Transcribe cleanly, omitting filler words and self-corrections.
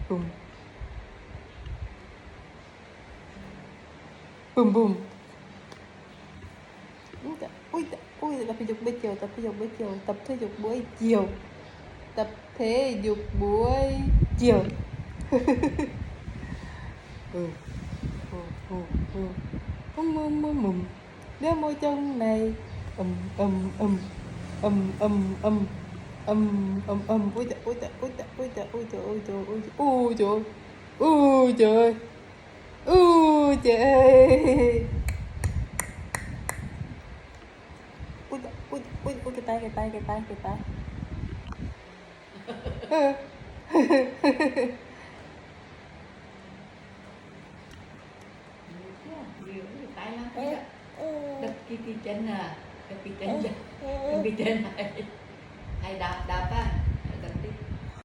Bùm. Bùm bùm. Ui, tập thể dục buổi chiều, tập thể dục buổi chiều, tập thể dục buổi chiều, tập thể dục buổi chiều. Đeo môi chân này. Ui trời, ui trời, ui trời, ui trời, ui trời, ui trời, ui trời, ui trời, ui trời. Ui trời, ui cái tay. Tay lắm kìa. Đập cái chân à, đập cái chân này, hay đạp á.